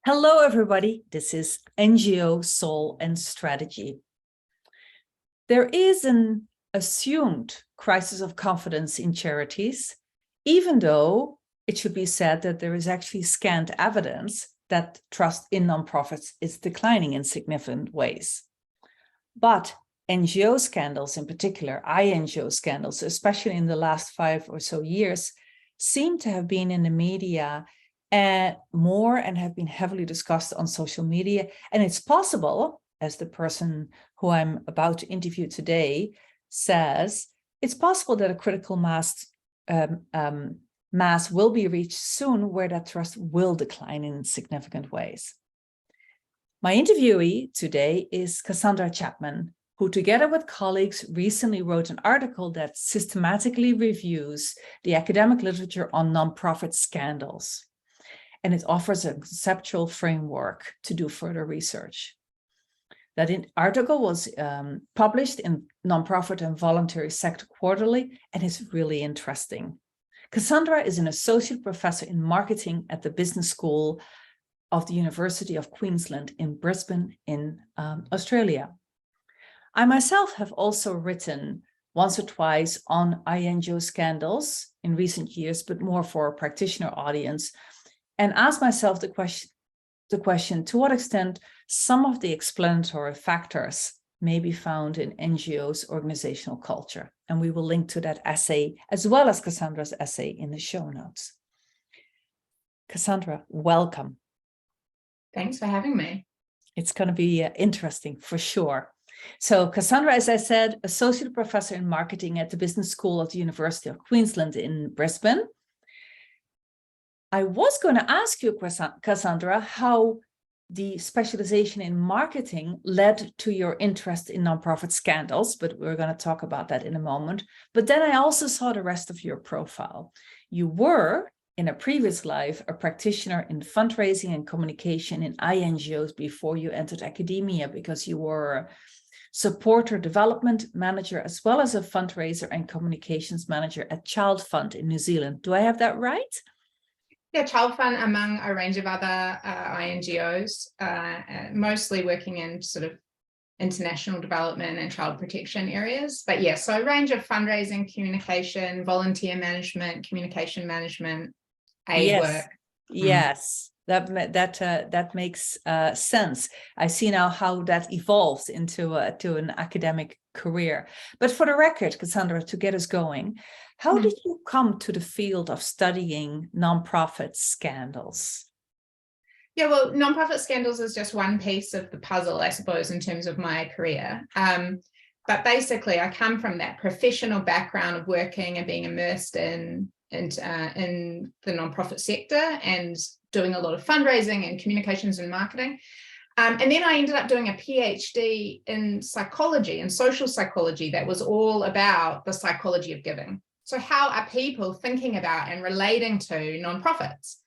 Hello, everybody. This is NGO Soul+Strategy. There is an assumed crisis of confidence in charities, even though it should be said that there is actually scant evidence that trust in nonprofits is declining in significant ways. But NGO scandals in particular, INGO scandals, especially in the last 5 or so years, seem to have been in the media more and have been heavily discussed on social media. And it's possible, as the person who I'm about to interview today says, it's possible that a critical mass will be reached soon where that trust will decline in significant ways. My interviewee today is Cassandra Chapman, who together with colleagues recently wrote an article that systematically reviews the academic literature on nonprofit scandals. And it offers a conceptual framework to do further research. That article was published in Nonprofit and Voluntary Sector Quarterly and is really interesting. Cassandra is an associate professor in marketing at the Business School of the University of Queensland in Brisbane in Australia. I myself have also written once or twice on INGO scandals in recent years, but more for a practitioner audience, and ask myself the question, to what extent some of the explanatory factors may be found in NGOs' organizational culture. And we will link to that essay, as well as Cassandra's essay, in the show notes. Cassandra, welcome. Thanks for having me. It's going to be interesting for sure. So Cassandra, as I said, associate professor in marketing at the Business School of the University of Queensland in Brisbane. I was going to ask you, Cassandra, how the specialization in marketing led to your interest in nonprofit scandals, but we're going to talk about that in a moment. But then I also saw the rest of your profile. You were, in a previous life, a practitioner in fundraising and communication in INGOs before you entered academia, because you were a supporter development manager, as well as a fundraiser and communications manager at ChildFund in New Zealand. Do I have that right? Yeah, ChildFund among a range of other INGOs, mostly working in sort of international development and child protection areas. But yeah, so a range of fundraising, communication, volunteer management, communication management, aid work. Yes, that makes sense. I see now how that evolved into an academic career. But for the record, Cassandra, to get us going, how did you come to the field of studying nonprofit scandals? Yeah, well, nonprofit scandals is just one piece of the puzzle, I suppose, in terms of my career. But basically, I come from that professional background of working and being immersed in the nonprofit sector and doing a lot of fundraising and communications and marketing. And then I ended up doing a PhD in psychology and social psychology that was all about the psychology of giving. So how are people thinking about and relating to nonprofits?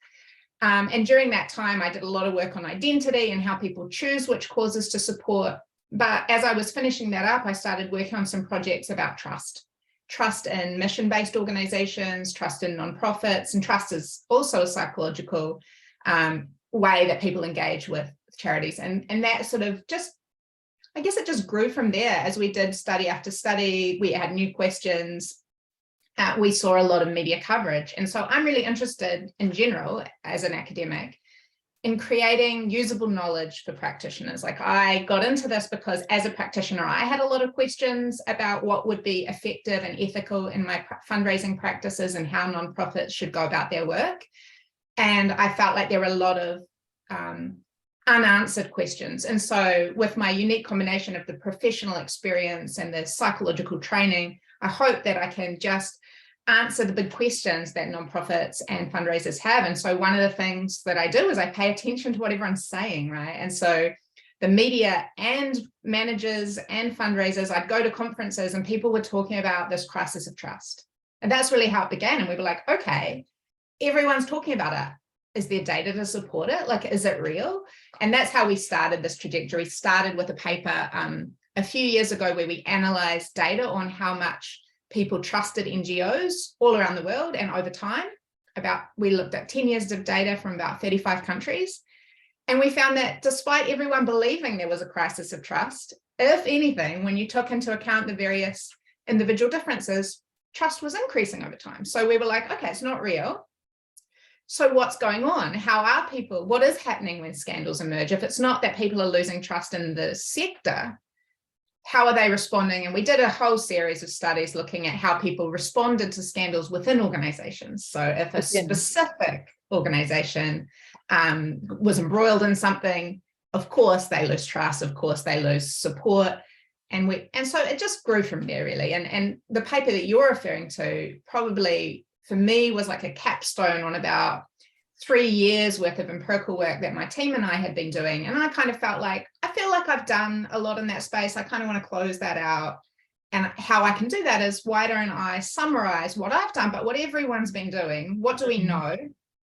And during that time, I did a lot of work on identity and how people choose which causes to support. But as I was finishing that up, I started working on some projects about trust in mission-based organizations, trust in nonprofits, and trust is also a psychological way that people engage with charities. And that sort of just, I guess it just grew from there. As we did study after study, we had new questions. We saw a lot of media coverage. And so I'm really interested in general, as an academic, in creating usable knowledge for practitioners. Like, I got into this because as a practitioner, I had a lot of questions about what would be effective and ethical in my fundraising practices and how nonprofits should go about their work. And I felt like there were a lot of unanswered questions. And so with my unique combination of the professional experience and the psychological training, I hope that I can just answer the big questions that nonprofits and fundraisers have. And so one of the things that I do is I pay attention to what everyone's saying, right? And so the media and managers and fundraisers, I'd go to conferences and people were talking about this crisis of trust. And that's really how it began. And we were like, okay, everyone's talking about it. Is there data to support it? Like, is it real? And that's how we started this trajectory. Started with a paper a few years ago where we analyzed data on how much people trusted NGOs all around the world. And over time, we looked at 10 years of data from about 35 countries. And we found that despite everyone believing there was a crisis of trust, if anything, when you took into account the various individual differences, trust was increasing over time. So we were like, okay, it's not real. So what's going on? How are people, what is happening when scandals emerge? If it's not that people are losing trust in the sector, how are they responding? And we did a whole series of studies looking at how people responded to scandals within organizations. So if a specific organization was embroiled in something, of course they lose trust, of course they lose support. And so it just grew from there, really. And the paper that you're referring to probably for me was like a capstone on about 3 years worth of empirical work that my team and I had been doing. And I kind of felt like, I feel like I've done a lot in that space. I kind of want to close that out. And how I can do that is, why don't I summarize what I've done, but what everyone's been doing? What do we know?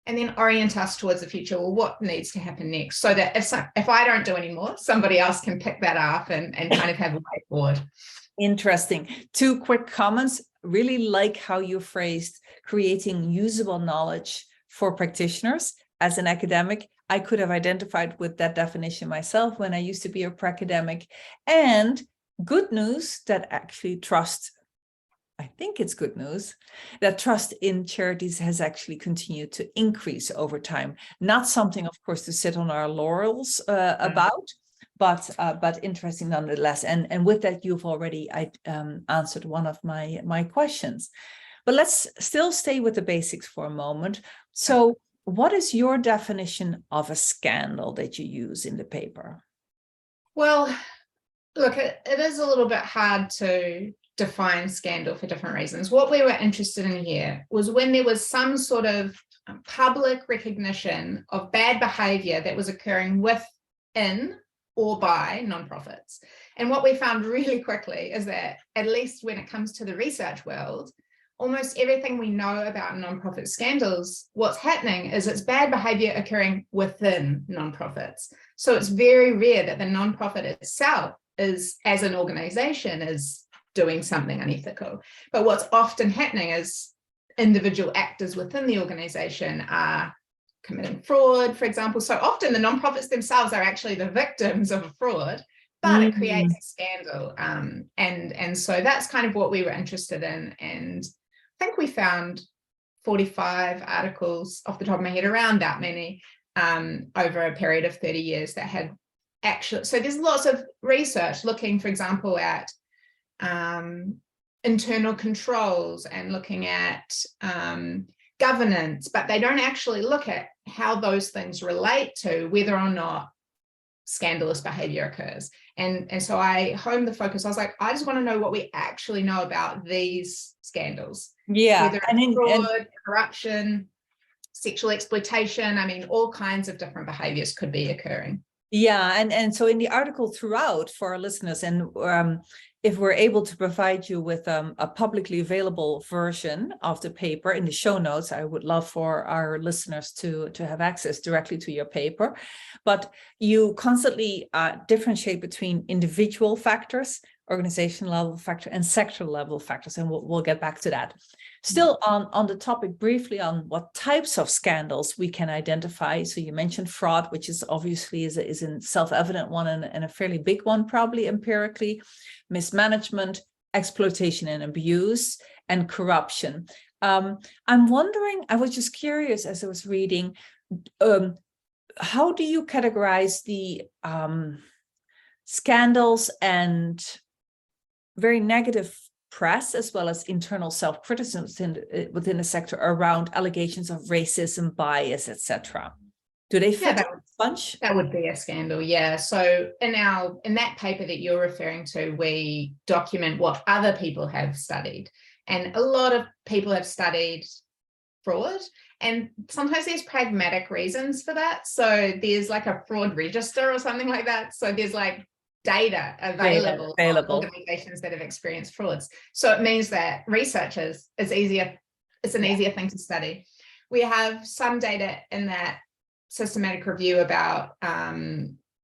And then orient us towards the future. Well, what needs to happen next? So that if I don't do any more, somebody else can pick that up and kind of have a way forward. Interesting. 2 quick comments. Really like how you phrased creating usable knowledge for practitioners. As an academic, I could have identified with that definition myself when I used to be a pre-academic. And good news that actually trust, I think it's good news, that trust in charities has actually continued to increase over time. Not something, of course, to sit on our laurels about, but interesting nonetheless. And with that, you've already answered one of my questions. But let's still stay with the basics for a moment. So what is your definition of a scandal that you use in the paper? Well, look, it is a little bit hard to define scandal for different reasons. What we were interested in here was when there was some sort of public recognition of bad behavior that was occurring within or by nonprofits. And what we found really quickly is that, at least when it comes to the research world, almost everything we know about nonprofit scandals, what's happening is it's bad behavior occurring within nonprofits. So it's very rare that the nonprofit itself is, as an organization, is doing something unethical. But what's often happening is individual actors within the organization are committing fraud, for example. So often the nonprofits themselves are actually the victims of a fraud, but it creates a scandal. And so that's kind of what we were interested in. And I think we found 45 articles off the top of my head, around that many, over a period of 30 years that had actually, so there's lots of research looking, for example, at internal controls and looking at governance, but they don't actually look at how those things relate to whether or not scandalous behavior occurs. And so I honed the focus. I was like, I just want to know what we actually know about these scandals. Yeah. Whether it's fraud, corruption, sexual exploitation, I mean, all kinds of different behaviors could be occurring. Yeah, and so in the article throughout for our listeners, and if we're able to provide you with a publicly available version of the paper in the show notes, I would love for our listeners to have access directly to your paper. But you constantly differentiate between individual factors, organization level factor, and sector level factors, and we'll get back to that. Still on the topic briefly on what types of scandals we can identify. So you mentioned fraud, which is obviously is a self-evident one and a fairly big one, probably empirically, mismanagement, exploitation and abuse, and corruption. I'm wondering, I was just curious as I was reading, how do you categorize the scandals and very negative press, as well as internal self-criticism within the sector around allegations of racism, bias, etc.? Do they fit a bunch? That would be a scandal, yeah. So in that paper that you're referring to, we document what other people have studied. And a lot of people have studied fraud, and sometimes there's pragmatic reasons for that. So there's like a fraud register or something like that. So there's like data available. On organizations that have experienced frauds. So it means that researchers, it's an easier thing to study. We have some data in that systematic review about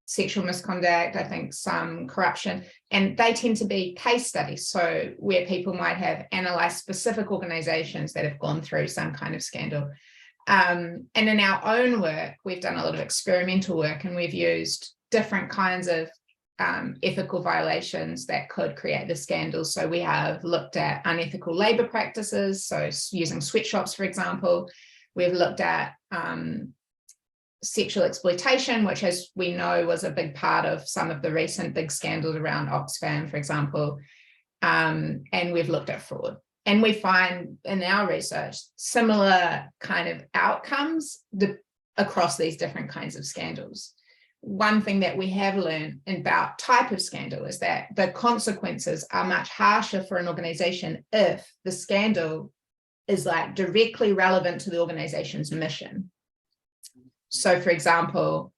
sexual misconduct, I think some corruption, and they tend to be case studies. So where people might have analyzed specific organizations that have gone through some kind of scandal. And in our own work, we've done a lot of experimental work, and we've used different kinds of ethical violations that could create the scandals. So we have looked at unethical labor practices, so using sweatshops, for example. We've looked at sexual exploitation, which, as we know, was a big part of some of the recent big scandals around Oxfam, for example. And we've looked at fraud. And we find in our research similar kind of outcomes across these different kinds of scandals. One thing that we have learned about type of scandal is that the consequences are much harsher for an organization if the scandal is like directly relevant to the organization's mission. So, for example,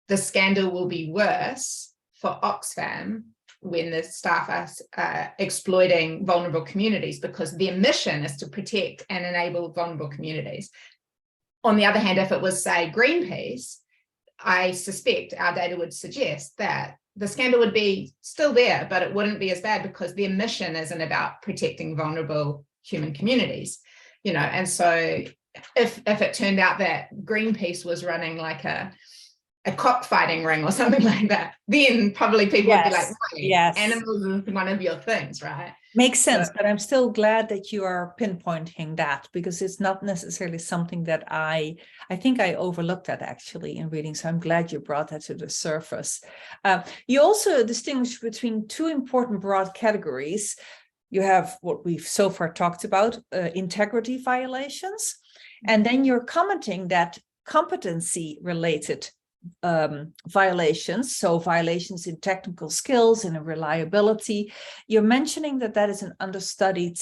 the scandal will be worse for Oxfam when the staff are exploiting vulnerable communities, because their mission is to protect and enable vulnerable communities. On the other hand, if it was, say, Greenpeace, I suspect our data would suggest that the scandal would be still there, but it wouldn't be as bad because their mission isn't about protecting vulnerable human communities, you know. And so if it turned out that Greenpeace was running like a cockfighting ring or something like that, then probably people would be like, yes, animals is one of your things, right? Makes sense, but I'm still glad that you are pinpointing that, because it's not necessarily something that I think I overlooked that actually in reading. So I'm glad you brought that to the surface. You also distinguish between two important broad categories. You have what we've so far talked about, integrity violations, and then you're commenting that competency related violations, so violations in technical skills and in reliability. You're mentioning that that is an understudied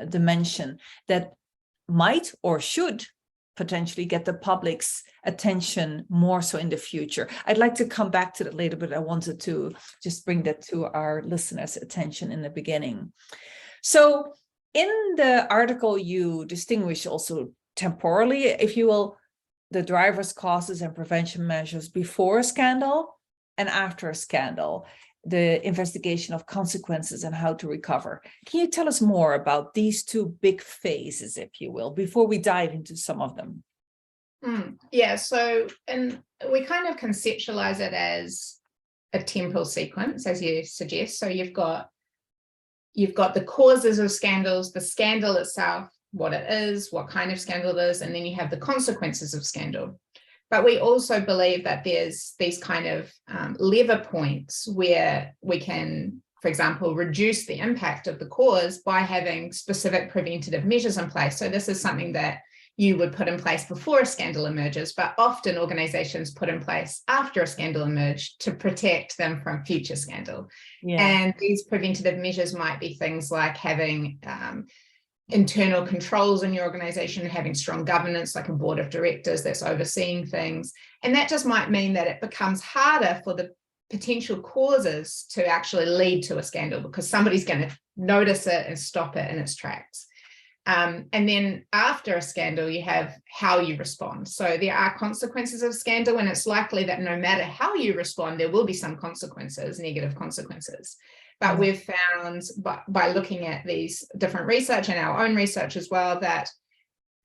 dimension that might or should potentially get the public's attention more so in the future. I'd like to come back to that later, but I wanted to just bring that to our listeners' attention in the beginning. So in the article, you distinguish also temporally, if you will, the drivers, causes, and prevention measures before a scandal and after a scandal, the investigation of consequences and how to recover. Can you tell us more about these two big phases, if you will, before we dive into some of them? Yeah, so, and we kind of conceptualize it as a temporal sequence, as you suggest. So you've got the causes of scandals, the scandal itself, what it is, what kind of scandal it is, and then you have the consequences of scandal. But we also believe that there's these kind of lever points where we can, for example, reduce the impact of the cause by having specific preventative measures in place. So this is something that you would put in place before a scandal emerges, but often organizations put in place after a scandal emerged to protect them from future scandal. Yeah. And these preventative measures might be things like having internal controls in your organization, having strong governance, like a board of directors that's overseeing things. And that just might mean that it becomes harder for the potential causes to actually lead to a scandal, because somebody's going to notice it and stop it in its tracks. And then after a scandal, you have how you respond. So there are consequences of scandal, and it's likely that no matter how you respond, there will be some consequences, negative consequences. But we've found by looking at these different research and our own research as well, that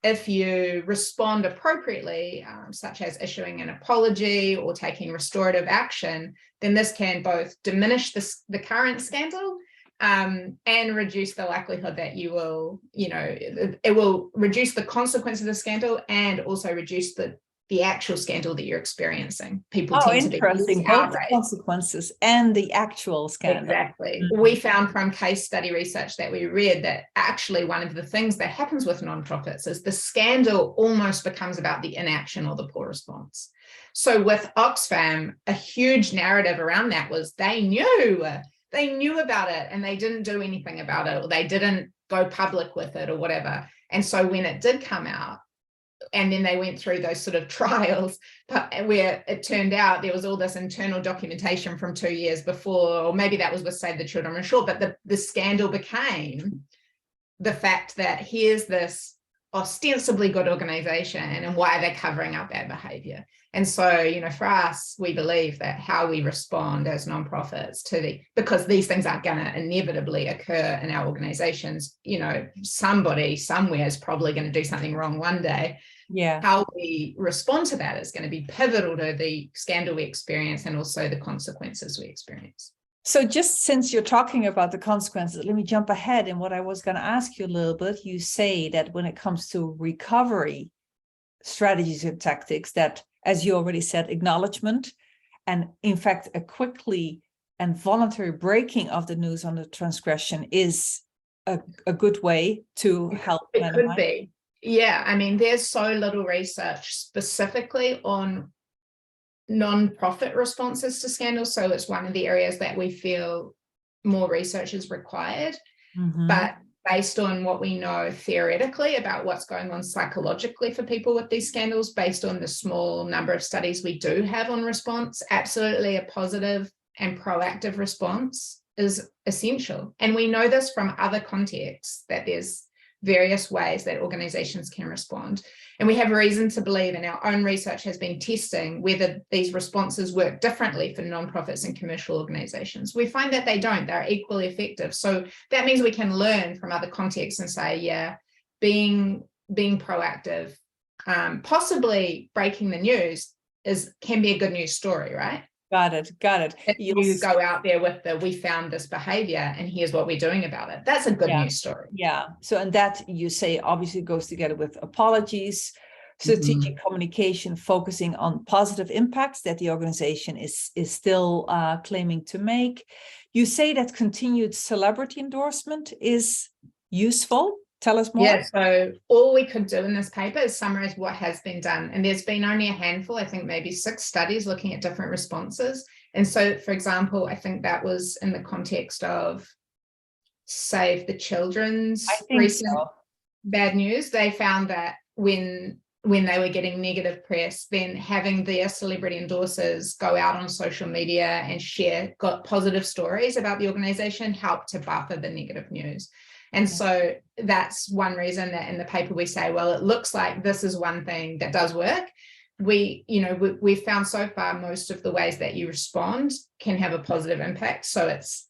if you respond appropriately, such as issuing an apology or taking restorative action, then this can both diminish the current scandal and reduce the likelihood that you will, it will reduce the consequence of the scandal and also reduce the actual scandal that you're experiencing. People tend to be interesting. Both the consequences and the actual scandal. Exactly. We found from case study research that we read that actually one of the things that happens with nonprofits is the scandal almost becomes about the inaction or the poor response. So with Oxfam, a huge narrative around that was they knew about it and they didn't do anything about it, or they didn't go public with it or whatever. And so when it did come out, and then they went through those sort of trials, but where it turned out there was all this internal documentation from 2 years before, or maybe that was with Save the Children Run Short, but the scandal became the fact that here's this ostensibly good organization and why are they covering up bad behavior. And so, for us, we believe that how we respond as nonprofits because these things are going to inevitably occur in our organizations, somebody somewhere is probably going to do something wrong one day. Yeah. how we respond to that is going to be pivotal to the scandal we experience and also the consequences we experience. So just since you're talking about the consequences, let me jump ahead in what I was going to ask you a little bit. You say that when it comes to recovery strategies and tactics, that, as you already said, acknowledgement and, in fact, a quickly and voluntary breaking of the news on the transgression is a good way to help It could be. Yeah, I mean, there's so little research specifically on non-profit responses to scandals, so it's one of the areas that we feel more research is required. But based on what we know theoretically about what's going on psychologically for people with these scandals, based on the small number of studies we do have on response, absolutely a positive and proactive response is essential. And we know this from other contexts, that there's various ways that organizations can respond. And we have reason to believe, and our own research has been testing whether these responses work differently for nonprofits and commercial organizations. We find that they don't, they're equally effective. So that means we can learn from other contexts and say, yeah, being proactive, possibly breaking the news can be a good news story, right? Got it. If you go out there with we found this behavior and here's what we're doing about it. That's a good news story. Yeah. So, and that, you say, obviously goes together with apologies, strategic communication, focusing on positive impacts that the organization is still claiming to make. You say that continued celebrity endorsement is useful. Tell us more. Yeah, so all we could do in this paper is summarize what has been done. And there's been only a handful, I think maybe 6 studies looking at different responses. And so, for example, I think that was in the context of Save the Children's recent bad news. They found that when they were getting negative press, then having their celebrity endorsers go out on social media and share positive stories about the organization helped to buffer the negative news. And so that's one reason that in the paper we say, well, it looks like this is one thing that does work. We've found so far most of the ways that you respond can have a positive impact. So it's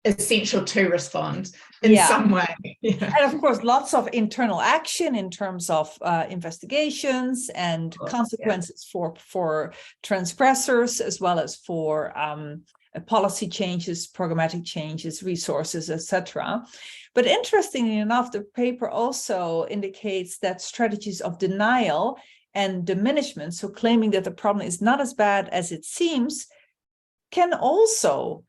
essential to respond in some way. Yeah. And of course, lots of internal action in terms of investigations and consequences for transgressors, as well as for policy changes, programmatic changes, resources, etc. But interestingly enough, the paper also indicates that strategies of denial and diminishment, so claiming that the problem is not as bad as it seems, can also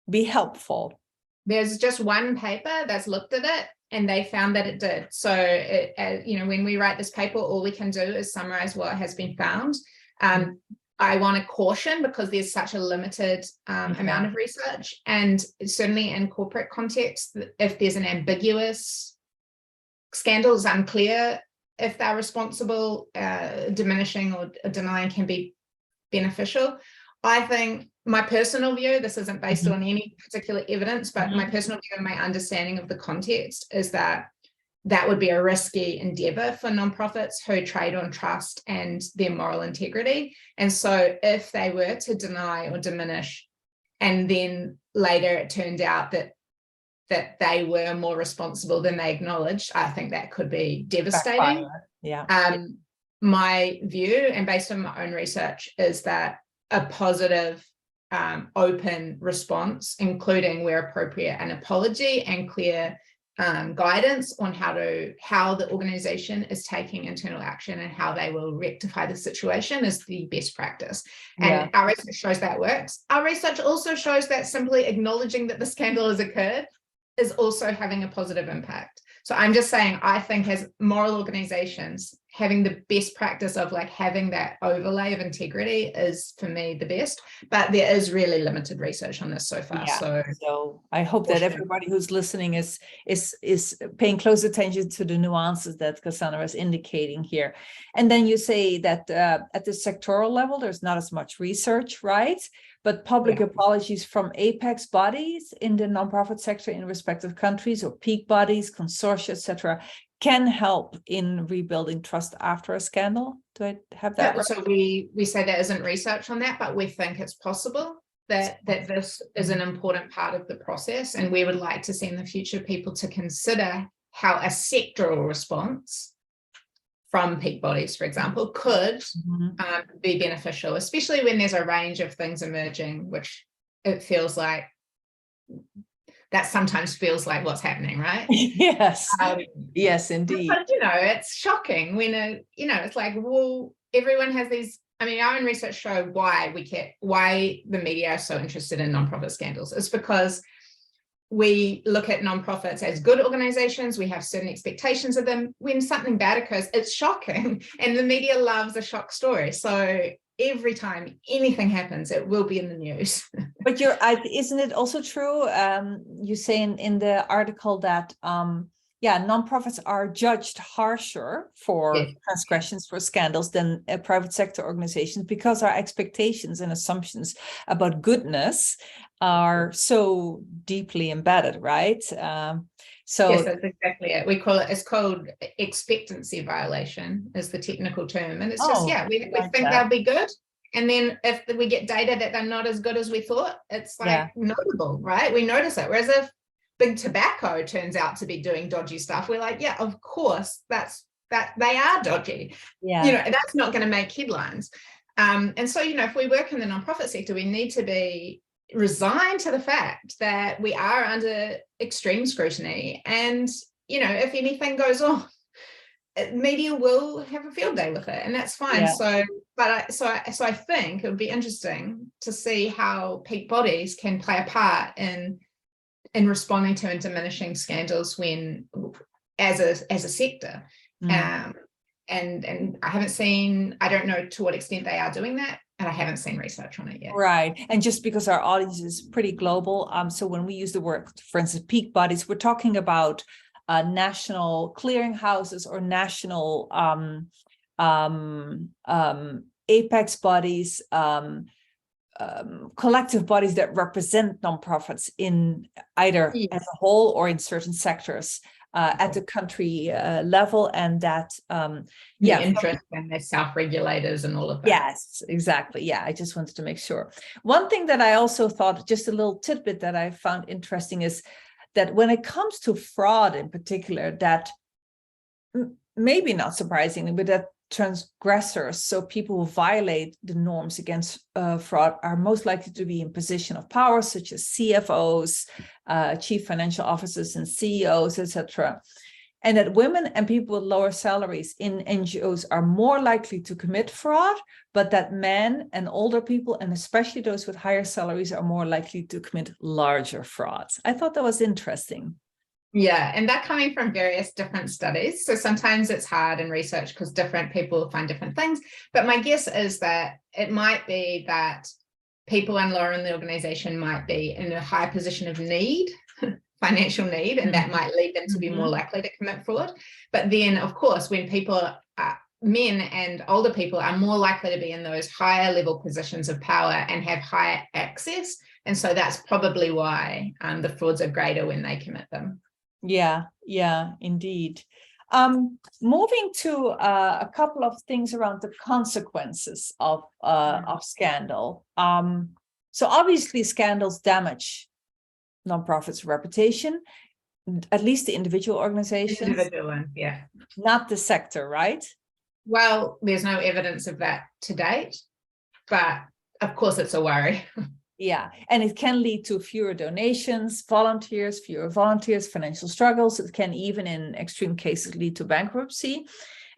be helpful. There's just one paper that's looked at it, and they found that it did. So, when we write this paper, all we can do is summarize what has been found. I want to caution, because there's such a limited amount of research, and certainly in corporate context, if there's an ambiguous scandal, is unclear if they're responsible, diminishing or denying can be beneficial. I think my personal view, this isn't based on any particular evidence, but my personal view and my understanding of the context is that would be a risky endeavor for nonprofits who trade on trust and their moral integrity. And so if they were to deny or diminish, and then later it turned out that they were more responsible than they acknowledged, I think that could be devastating. My view, and based on my own research, is that a positive, open response, including where appropriate an apology and clear guidance on how the organization is taking internal action and how they will rectify the situation, is the best practice. And our research shows that works. Our research also shows that simply acknowledging that the scandal has occurred is also having a positive impact. So I'm just saying, I think as moral organizations, having the best practice of having that overlay of integrity is, for me, the best. But there is really limited research on this so far. So I hope that everybody who's listening is paying close attention to the nuances that Cassandra is indicating here. And then you say that at the sectoral level, there's not as much research, right? But public apologies from apex bodies in the nonprofit sector in respective countries, or peak bodies, consortia, etc., can help in rebuilding trust after a scandal. Do I have that right? So we say there isn't research on that, but we think it's possible that this is an important part of the process. And we would like to see in the future people to consider how a sectoral response from peak bodies, for example, could be beneficial, especially when there's a range of things emerging, which it feels like that sometimes feels like what's happening, right? Yes, yes, indeed. But, it's shocking when, it's like, well, everyone has these. I mean, our own research show why the media are so interested in nonprofit scandals. It's because we look at nonprofits as good organizations. We have certain expectations of them. When something bad occurs, it's shocking. And the media loves a shock story. So every time anything happens, it will be in the news. But isn't it also true? You say in the article that nonprofits are judged harsher for transgressions, for scandals than private sector organizations, because our expectations and assumptions about goodness are so deeply embedded, right? So yes, that's exactly it. It's called expectancy violation is the technical term. And it's we think they'll be good. And then if we get data that they're not as good as we thought, it's notable, right? We notice it. Whereas if big tobacco turns out to be doing dodgy stuff, we're like, yeah, of course, that they are dodgy. Yeah. That's not going to make headlines. And so, if we work in the nonprofit sector, we need to be resigned to the fact that we are under extreme scrutiny. And, if anything goes on, media will have a field day with it, and that's fine. So I think it would be interesting to see how peak bodies can play a part in responding to and diminishing scandals as a sector. And I don't know to what extent they are doing that, and I haven't seen research on it yet. Right. And just because our audience is pretty global, so when we use the word, for instance, peak bodies, we're talking about national clearinghouses or national apex bodies, collective bodies that represent nonprofits in either as a whole or in certain sectors at the country level, and that interest and their self-regulators and all of that. Yes, exactly. Yeah, I just wanted to make sure. One thing that I also thought, just a little tidbit that I found interesting, is that when it comes to fraud in particular, that maybe not surprisingly, but that transgressors, so people who violate the norms against fraud, are most likely to be in position of power, such as CFOs, chief financial officers and CEOs, etc. And that women and people with lower salaries in NGOs are more likely to commit fraud, but that men and older people, and especially those with higher salaries, are more likely to commit larger frauds. I thought that was interesting. Yeah, and that coming from various different studies. So sometimes it's hard in research because different people find different things. But my guess is that it might be that people lower in the organization might be in a high position of need, financial need, and that might lead them to be more likely to commit fraud. But then, of course, when people men and older people are more likely to be in those higher level positions of power and have higher access. And so that's probably why the frauds are greater when they commit them. Yeah, indeed. Moving to a couple of things around the consequences of scandal. So obviously scandals damage nonprofits' reputation, at least the individual organizations. Individual ones, yeah. Not the sector, right? Well, there's no evidence of that to date, but of course it's a worry. Yeah, and it can lead to fewer donations, fewer volunteers, financial struggles. It can even, in extreme cases, lead to bankruptcy.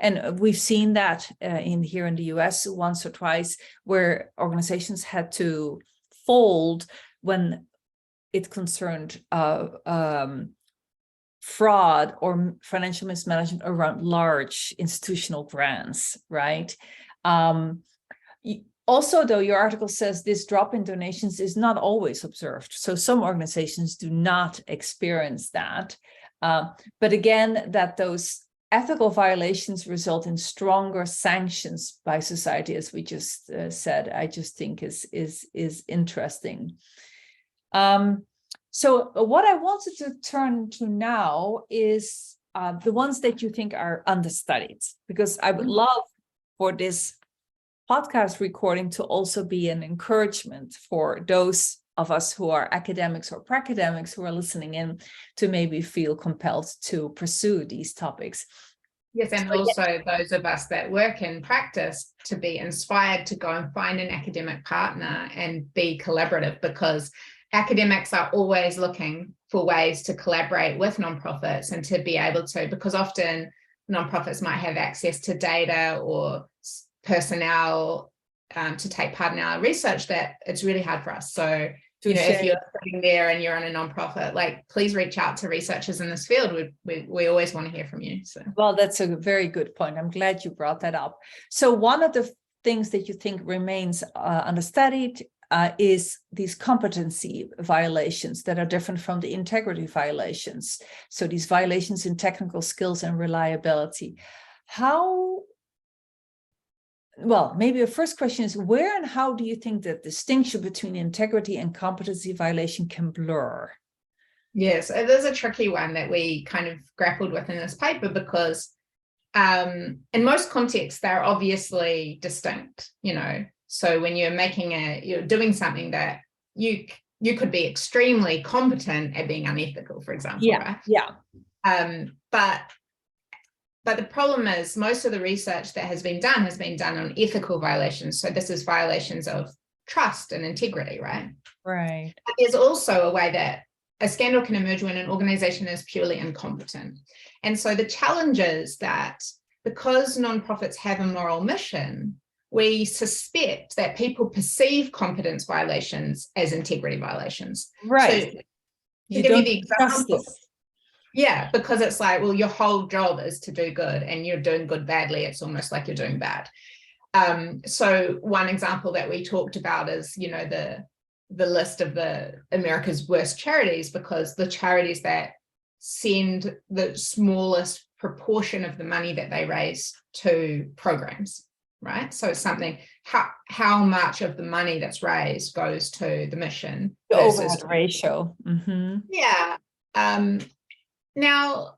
And we've seen that here in the US once or twice, where organizations had to fold when it concerned fraud or financial mismanagement around large institutional grants, right? Also, though, your article says this drop in donations is not always observed. So some organizations do not experience that. But again, that those ethical violations result in stronger sanctions by society, as we just said, I just think is interesting. So what I wanted to turn to now is the ones that you think are understudied, because I would love for this podcast recording to also be an encouragement for those of us who are academics or pre-academics who are listening in to maybe feel compelled to pursue these topics. Yes, and So, also those of us that work in practice to be inspired to go and find an academic partner and be collaborative, because academics are always looking for ways to collaborate with nonprofits and to be able to, because often nonprofits might have access to data or personnel to take part in our research that it's really hard for us. So, if you're sitting there and you're in a nonprofit, like, please reach out to researchers in this field. We always want to hear from you. So, well, that's a very good point. I'm glad you brought that up. So one of the things that you think remains understudied is these competency violations that are different from the integrity violations. So these violations in technical skills and reliability. Well, maybe the first question is, where and how do you think that distinction between integrity and competency violation can blur? Yes, it is a tricky one that we kind of grappled with in this paper, because in most contexts, they're obviously distinct, So when you're doing something that you could be extremely competent at being unethical, for example, right? Yeah. But the problem is, most of the research that has been done on ethical violations. So this is violations of trust and integrity, right? Right. But there's also a way that a scandal can emerge when an organization is purely incompetent. And so the challenge is that because nonprofits have a moral mission, we suspect that people perceive competence violations as integrity violations. Right. So You give don't you the example. Yeah, because it's like, well, your whole job is to do good, and you're doing good badly. It's almost like you're doing bad. So one example that we talked about is, the list of the America's worst charities, because the charities that send the smallest proportion of the money that they raise to programs, right? So it's something, how much of the money that's raised goes to the mission. The overhead ratio. Mm-hmm. Yeah. Now,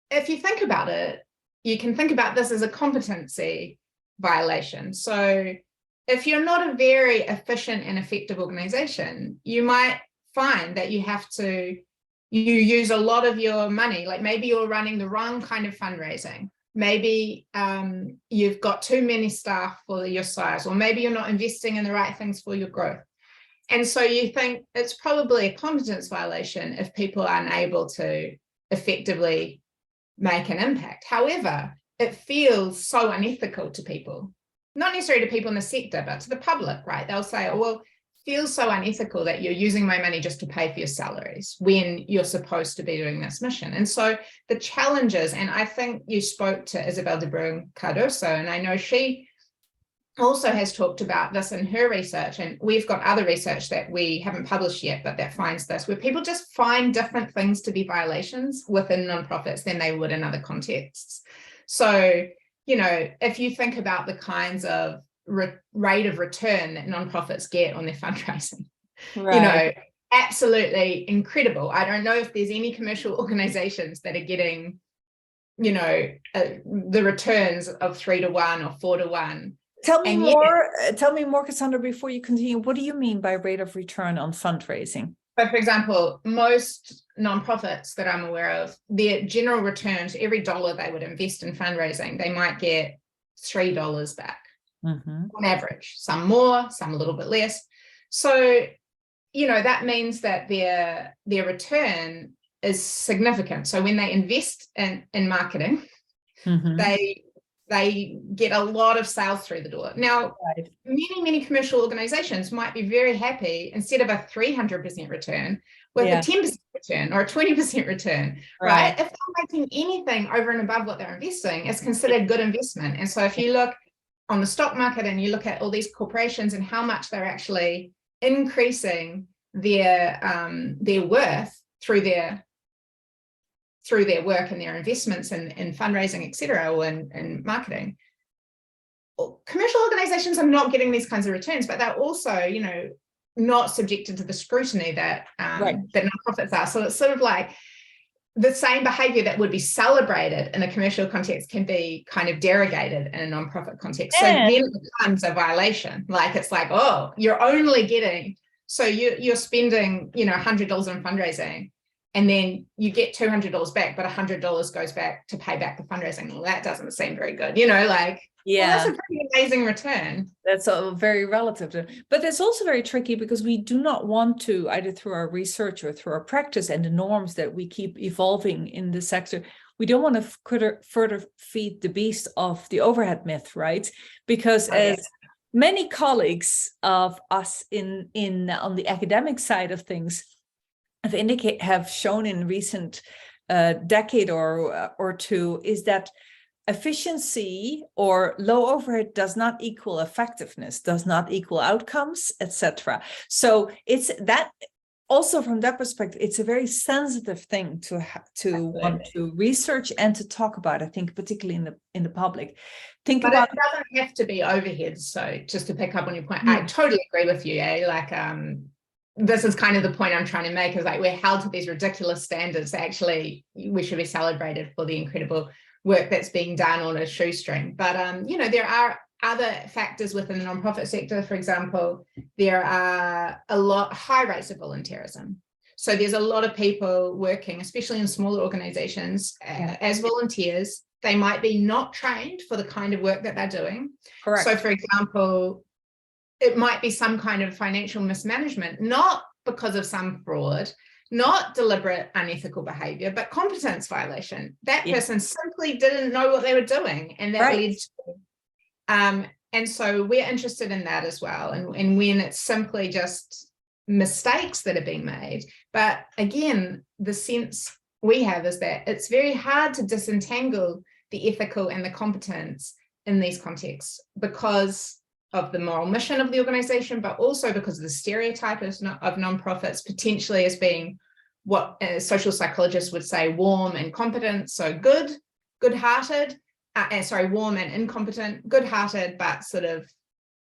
if you think about it, you can think about this as a competency violation. So if you're not a very efficient and effective organization, you might find that you use a lot of your money. Like, maybe you're running the wrong kind of fundraising. Maybe you've got too many staff for your size, or maybe you're not investing in the right things for your growth. And so you think it's probably a competence violation if people are unable to effectively make an impact. However, it feels so unethical to people, not necessarily to people in the sector, but to the public, right? They'll say, oh, well, it feels so unethical that you're using my money just to pay for your salaries when you're supposed to be doing this mission. And so the challenges, and I think you spoke to Isabel de Bruin Cardoso, and I know she also has talked about this in her research, and we've got other research that we haven't published yet, but that finds this, where people just find different things to be violations within nonprofits than they would in other contexts. So, if you think about the kinds of rate of return that nonprofits get on their fundraising, right. Absolutely incredible. I don't know if there's any commercial organizations that are getting, the returns of 3 to 1 or 4 to 1. Tell me more, Cassandra, before you continue. What do you mean by rate of return on fundraising? So, for example, most nonprofits that I'm aware of, their general returns, every dollar they would invest in fundraising, they might get $3 back on average. Some more, some a little bit less. So, that means that their return is significant. So when they invest in marketing, they get a lot of sales through the door. Now, many commercial organizations might be very happy, instead of a 300% return, with a 10% return or a 20% return, right? If they're making anything over and above what they're investing, it's considered good investment. And so if you look on the stock market and you look at all these corporations and how much they're actually increasing their worth through their work and their investments in fundraising, et cetera, or in marketing. Commercial organizations are not getting these kinds of returns, but they're also, not subjected to the scrutiny that nonprofits are. So it's sort of like the same behavior that would be celebrated in a commercial context can be kind of derogated in a nonprofit context. So then it becomes a violation. Like, it's like, oh, you're only getting, so you're spending, $100 on fundraising, and then you get $200 back, but $100 goes back to pay back the fundraising. Well, that doesn't seem very good, like, yeah, well, that's a pretty amazing return. That's all very relative, but it's also very tricky because we do not want to, either through our research or through our practice and the norms that we keep evolving in the sector, we don't want to further feed the beast of the overhead myth, right? Because as many colleagues of us on the academic side of things have shown in recent decade or two, is that efficiency or low overhead does not equal effectiveness, does not equal outcomes, etc. So it's that also from that perspective, it's a very sensitive thing to want to research and to talk about, I think, particularly in the public. But it doesn't have to be overhead. So just to pick up on your point, I totally agree with you. Like, this is kind of the point I'm trying to make, is like, we're held to these ridiculous standards. Actually, we should be celebrated for the incredible work that's being done on a shoestring. But, there are other factors within the nonprofit sector. For example, there are high rates of volunteerism. So there's a lot of people working, especially in smaller organizations, as volunteers. They might be not trained for the kind of work that they're doing. Correct. So, for example, it might be some kind of financial mismanagement, not because of some fraud, not deliberate unethical behavior, but competence violation. That person simply didn't know what they were doing, and that led to, and so we're interested in that as well. And when it's simply just mistakes that are being made. But again, the sense we have is that it's very hard to disentangle the ethical and the competence in these contexts, because of the moral mission of the organization, but also because of the stereotype of nonprofits potentially as being what social psychologists would say warm and competent. So good-hearted, warm and incompetent, good-hearted, but sort of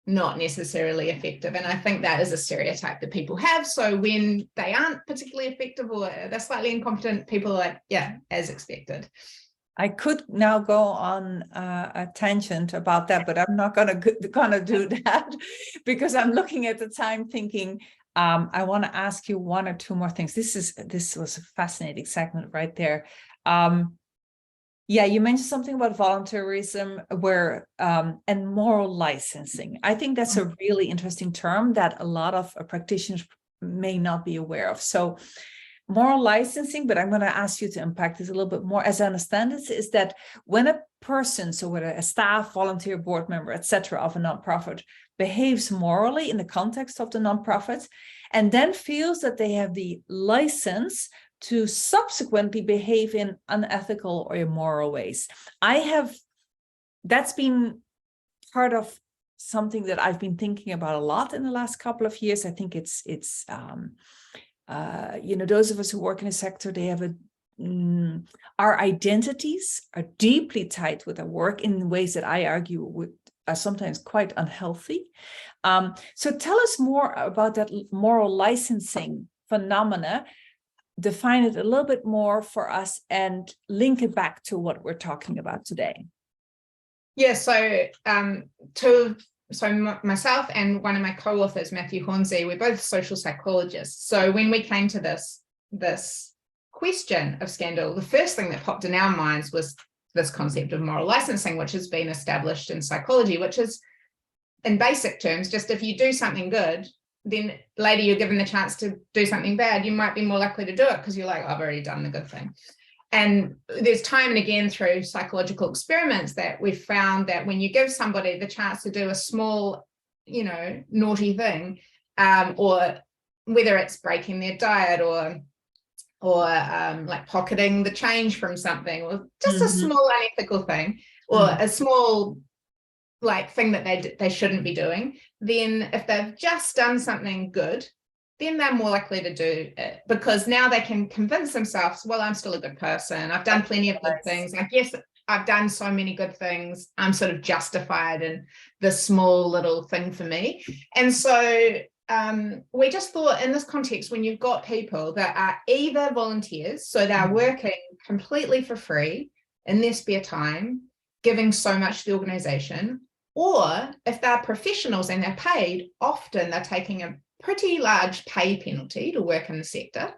not necessarily effective. And I think that is a stereotype that people have. So when they aren't particularly effective or they're slightly incompetent, people are like, yeah, as expected. I could now go on a tangent about that, but I'm not gonna do that because I'm looking at the time thinking, I want to ask you one or two more things. This was a fascinating segment right there. You mentioned something about voluntarism and moral licensing. I think that's a really interesting term that a lot of practitioners may not be aware of. So moral licensing, but I'm going to ask you to unpack this a little bit more. As I understand it, is that when a person, so whether a staff, volunteer, board member, etc., of a nonprofit behaves morally in the context of the nonprofit, and then feels that they have the license to subsequently behave in unethical or immoral ways. That's been part of something that I've been thinking about a lot in the last couple of years. I think it's those of us who work in a sector, they have our identities are deeply tied with our work in ways that I argue are sometimes quite unhealthy. So tell us more about that moral licensing phenomena, define it a little bit more for us, and link it back to what we're talking about today. Yeah, so myself and one of my co-authors, Matthew Hornsey, we're both social psychologists. So when we came to this question of scandal, the first thing that popped in our minds was this concept of moral licensing, which has been established in psychology, which is, in basic terms, just if you do something good, then later you're given the chance to do something bad, you might be more likely to do it because you're like, I've already done the good thing. And there's time and again through psychological experiments that we've found that when you give somebody the chance to do a small, naughty thing, or whether it's breaking their diet or like pocketing the change from something, or just a small unethical thing, or a small thing that they shouldn't be doing, then if they've just done something good, then they're more likely to do it, because now they can convince themselves, well, I'm still a good person. I've done plenty of good things. I guess I've done so many good things. I'm sort of justified in this small little thing for me. And so we just thought in this context, when you've got people that are either volunteers, so they're working completely for free in their spare time, giving so much to the organization, or if they're professionals and they're paid, often they're taking a pretty large pay penalty to work in the sector.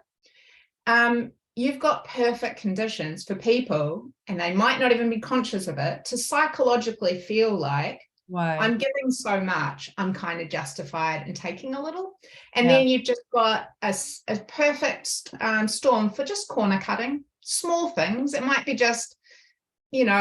you've got perfect conditions for people, and they might not even be conscious of it, to psychologically feel like, I'm giving so much, I'm kind of justified in taking a little. And then you've just got a perfect storm for just corner cutting, small things. It might be just, you know,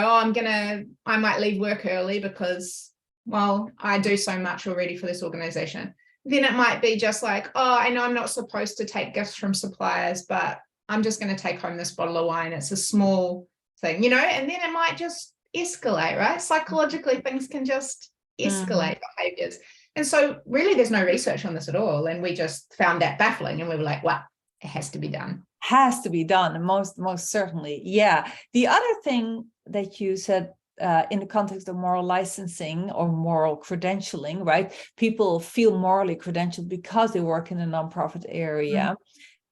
I might leave work early because, well, I do so much already for this organization. Then it might be just like, oh, I know I'm not supposed to take gifts from suppliers, but I'm just going to take home this bottle of wine. It's a small thing, you know, and then it might just escalate, right? Psychologically, things can just escalate behaviors. And so really there's no research on this at all. And we just found that baffling, and we were like, well, it has to be done. Has to be done, most certainly. Yeah. The other thing that you said in the context of moral licensing or moral credentialing, right? People feel morally credentialed because they work in a nonprofit area,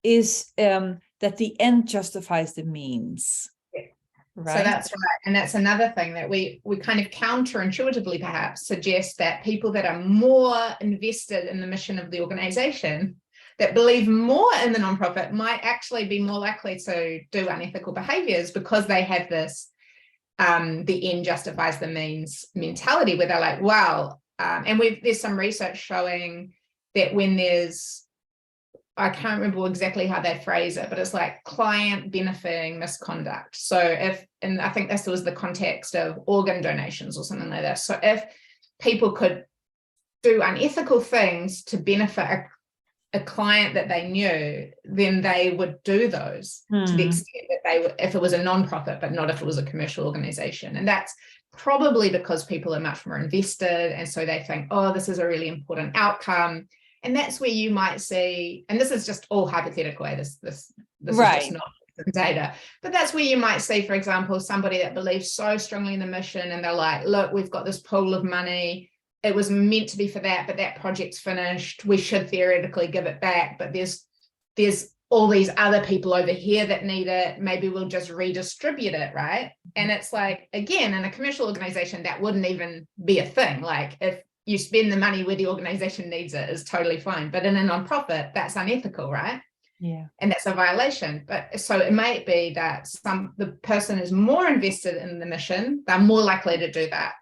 is that the end justifies the means. Right. So that's right. And that's another thing that we kind of counterintuitively perhaps suggest, that people that are more invested in the mission of the organization, that believe more in the nonprofit, might actually be more likely to do unethical behaviors, because they have this the end justifies the means mentality, where they're like, wow. And there's some research showing that when there's, I can't remember exactly how they phrase it, but it's like client benefiting misconduct. So and I think this was the context of organ donations or something like that. So if people could do unethical things to benefit a client that they knew, then they would do those to the extent that they would, if it was a nonprofit, but not if it was a commercial organization. And that's probably because people are much more invested. And so they think, oh, this is a really important outcome. And that's where you might see, and this is just all hypothetical, this right. is just not data, but that's where you might see, for example, somebody that believes so strongly in the mission, and they're like, look, we've got this pool of money. It was meant to be for that, but that project's finished. We should theoretically give it back, but there's all these other people over here that need it. Maybe we'll just redistribute it, right? And it's like, again, in a commercial organization, that wouldn't even be a thing. Like, if you spend the money where the organization needs it, is totally fine. But in a nonprofit, that's unethical, right? Yeah. And that's a violation. But so it might be that the person is more invested in the mission, they're more likely to do that,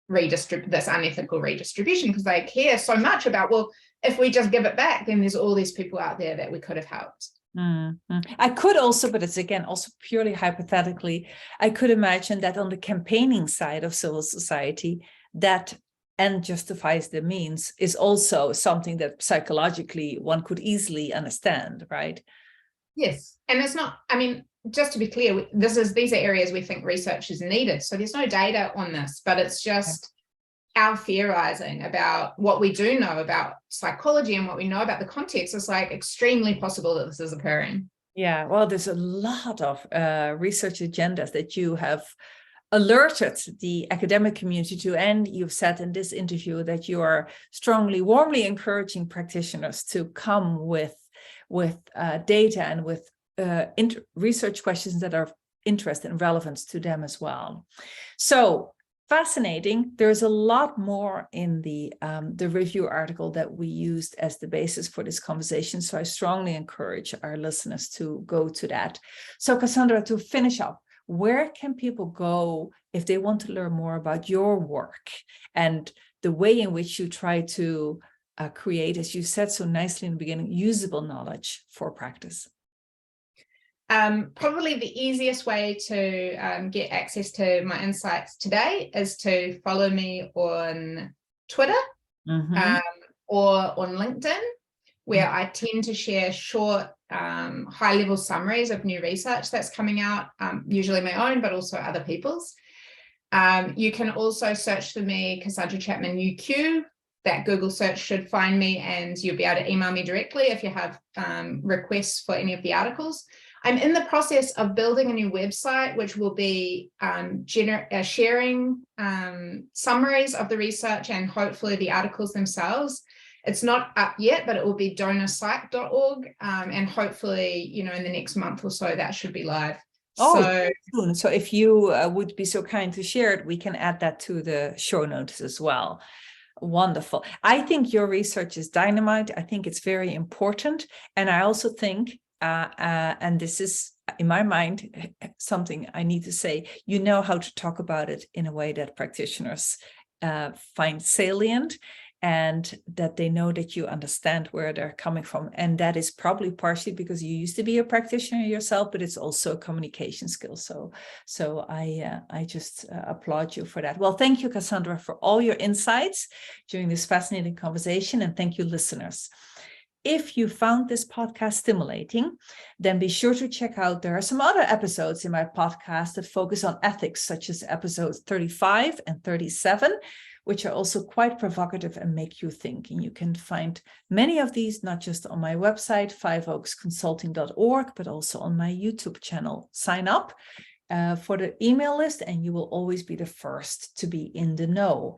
this unethical redistribution, because they care so much about, well, if we just give it back, then there's all these people out there that we could have helped. I could also, but it's again also purely hypothetically, I could imagine that on the campaigning side of civil society, that end justifies the means is also something that psychologically one could easily understand, right? Yes. And it's not, I mean, just to be clear, these are areas we think research is needed. So there's no data on this, but it's just our theorizing about what we do know about psychology and what we know about the context. Is like extremely possible that this is occurring. Yeah, well, there's a lot of research agendas that you have alerted the academic community to, and you've said in this interview that you are warmly encouraging practitioners to come with data and with research questions that are interest and relevant to them as well. So fascinating. There's a lot more in the review article that we used as the basis for this conversation. So I strongly encourage our listeners to go to that. So Cassandra, to finish up, where can people go if they want to learn more about your work and the way in which you try to create, as you said so nicely in the beginning, usable knowledge for practice? Probably the easiest way to get access to my insights today is to follow me on Twitter or on LinkedIn, where I tend to share short, high-level summaries of new research that's coming out, usually my own, but also other people's. You can also search for me, Cassandra Chapman UQ. That Google search should find me, and you'll be able to email me directly if you have requests for any of the articles. I'm in the process of building a new website, which will be sharing summaries of the research and hopefully the articles themselves. It's not up yet, but it will be donorpsych.org. And hopefully, in the next month or so, that should be live. So if you would be so kind to share it, we can add that to the show notes as well. Wonderful. I think your research is dynamite. I think it's very important. And I also think, and this is in my mind, something I need to say, you know how to talk about it in a way that practitioners find salient, and that they know that you understand where they're coming from. And that is probably partially because you used to be a practitioner yourself, but it's also a communication skill. So I just applaud you for that. Well, thank you, Cassandra, for all your insights during this fascinating conversation. And thank you, listeners. If you found this podcast stimulating, then be sure to check out, there are some other episodes in my podcast that focus on ethics, such as episodes 35 and 37, which are also quite provocative and make you think. And you can find many of these, not just on my website, fiveoaksconsulting.org, but also on my YouTube channel. Sign up for the email list, and you will always be the first to be in the know.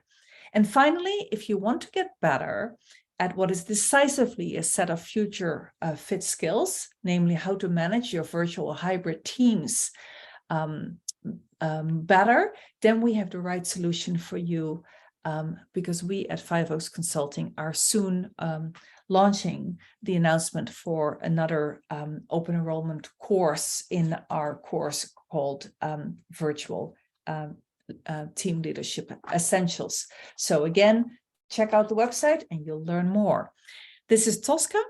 And finally, if you want to get better at what is decisively a set of future fit skills, namely how to manage your virtual hybrid teams better, then we have the right solution for you, because we at Five Oaks Consulting are soon launching the announcement for another open enrollment course in our course called Virtual Team Leadership Essentials. So again, check out the website and you'll learn more. This is Tosca,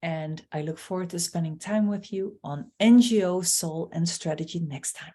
and I look forward to spending time with you on NGO Soul and Strategy next time.